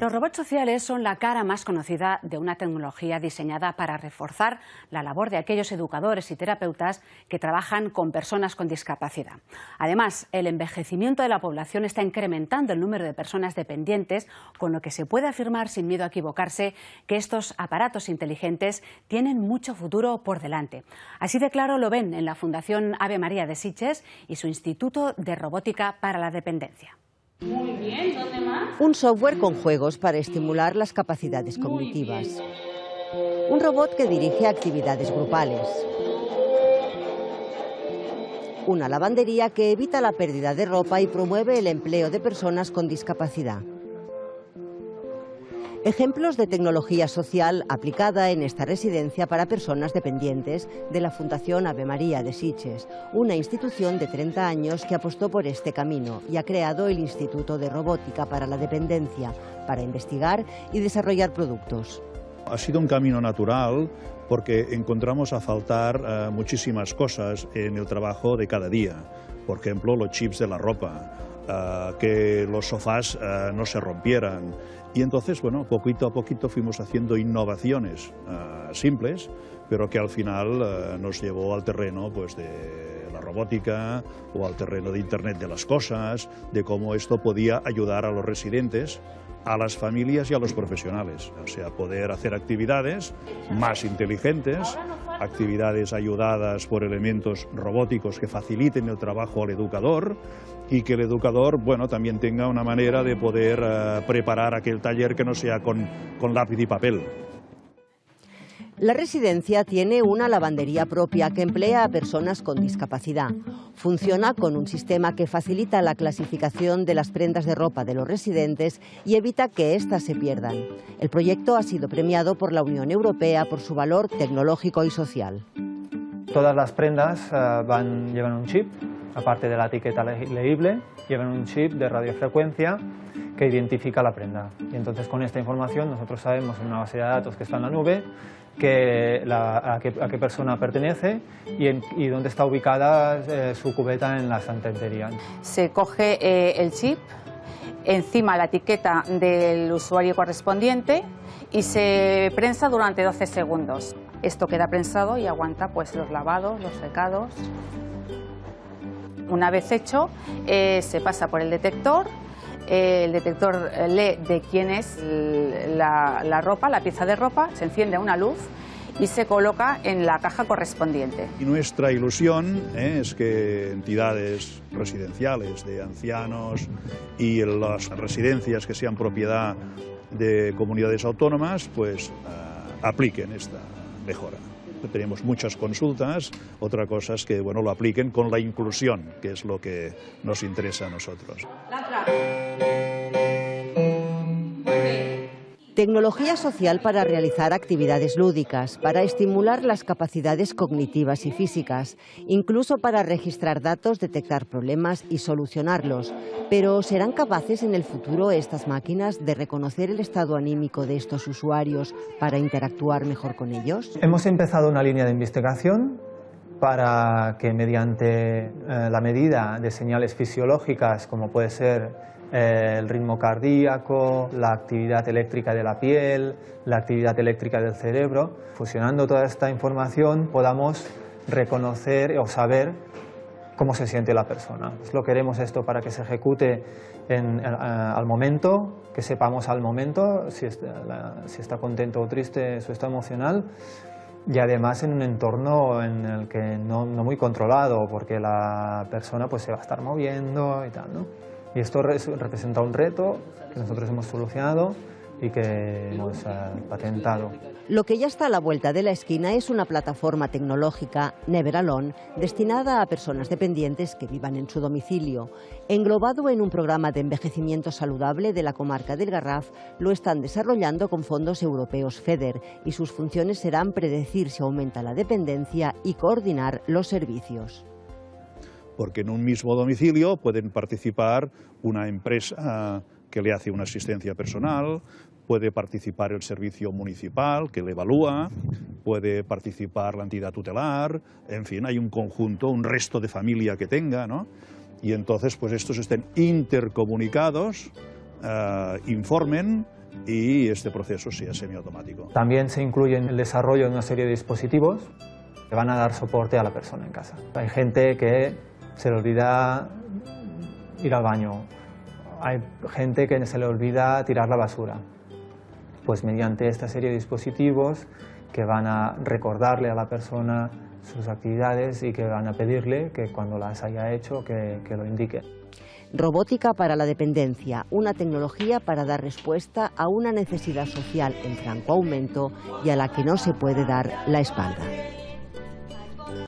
Los robots sociales son la cara más conocida de una tecnología diseñada para reforzar la labor de aquellos educadores y terapeutas que trabajan con personas con discapacidad. Además, el envejecimiento de la población está incrementando el número de personas dependientes, con lo que se puede afirmar sin miedo a equivocarse que estos aparatos inteligentes tienen mucho futuro por delante. Así de claro lo ven en la Fundación Ave María de Sitges y su Instituto de Robótica para la Dependencia. Muy bien, ¿dónde más? Un software con juegos para estimular las capacidades cognitivas. Un robot que dirige actividades grupales. Una lavandería que evita la pérdida de ropa y promueve el empleo de personas con discapacidad. Ejemplos de tecnología social aplicada en esta residencia para personas dependientes de la Fundación Ave María de Sitges, una institución de 30 años que apostó por este camino y ha creado el Instituto de Robótica para la Dependencia para investigar y desarrollar productos. Ha sido un camino natural porque encontramos a faltar muchísimas cosas en el trabajo de cada día. Por ejemplo, los chips de la ropa, que los sofás no se rompieran. Y entonces, bueno, poquito a poquito fuimos haciendo innovaciones simples, pero que al final nos llevó al terreno pues, de la robótica o al terreno de Internet de las cosas, de cómo esto podía ayudar a los residentes, a las familias y a los profesionales. O sea, poder hacer actividades más inteligentes, actividades ayudadas por elementos robóticos que faciliten el trabajo al educador y que el educador, bueno, también tenga una manera de poder preparar aquel taller que no sea con lápiz y papel. La residencia tiene una lavandería propia que emplea a personas con discapacidad. Funciona con un sistema que facilita la clasificación de las prendas de ropa de los residentes y evita que éstas se pierdan. El proyecto ha sido premiado por la Unión Europea por su valor tecnológico y social. Todas las prendas llevan un chip, aparte de la etiqueta legible, llevan un chip de radiofrecuencia que identifica la prenda. Y entonces con esta información nosotros sabemos en una base de datos que está en la nube a qué persona pertenece y dónde está ubicada su cubeta en la estantería. Se coge el chip, encima la etiqueta del usuario correspondiente y se prensa durante 12 segundos. Esto queda prensado y aguanta pues, los lavados, los secados. Una vez hecho, se pasa por el detector lee de quién es la ropa, la pieza de ropa, se enciende una luz y se coloca en la caja correspondiente. Y nuestra ilusión es que entidades residenciales de ancianos y las residencias que sean propiedad de comunidades autónomas pues apliquen esta mejora. Tenemos muchas consultas, otra cosa es que bueno, lo apliquen con la inclusión, que es lo que nos interesa a nosotros. Tecnología social para realizar actividades lúdicas, para estimular las capacidades cognitivas y físicas, incluso para registrar datos, detectar problemas y solucionarlos. Pero ¿serán capaces en el futuro estas máquinas de reconocer el estado anímico de estos usuarios para interactuar mejor con ellos? Hemos empezado una línea de investigación para que mediante la medida de señales fisiológicas, como puede ser el ritmo cardíaco, la actividad eléctrica de la piel, la actividad eléctrica del cerebro, fusionando toda esta información podamos reconocer o saber cómo se siente la persona. Lo queremos esto para que se ejecute al momento, que sepamos al momento si está contento o triste, su estado emocional, y además en un entorno en el que no muy controlado, porque la persona pues, se va a estar moviendo y tal, ¿no? Y esto representa un reto que nosotros hemos solucionado y que hemos patentado. Lo que ya está a la vuelta de la esquina es una plataforma tecnológica, Never Alone, destinada a personas dependientes que vivan en su domicilio. Englobado en un programa de envejecimiento saludable de la comarca del Garraf, lo están desarrollando con fondos europeos FEDER y sus funciones serán predecir si aumenta la dependencia y coordinar los servicios. Porque en un mismo domicilio pueden participar una empresa que le hace una asistencia personal, puede participar el servicio municipal que le evalúa, puede participar la entidad tutelar, en fin, hay un conjunto, un resto de familia que tenga, ¿no? Y entonces pues estos estén intercomunicados, informen y este proceso sea semiautomático. También se incluye en el desarrollo de una serie de dispositivos que van a dar soporte a la persona en casa. Hay gente que se le olvida ir al baño, hay gente que se le olvida tirar la basura. Pues mediante esta serie de dispositivos que van a recordarle a la persona sus actividades y que van a pedirle que cuando las haya hecho que lo indique. Robótica para la dependencia, una tecnología para dar respuesta a una necesidad social en franco aumento y a la que no se puede dar la espalda.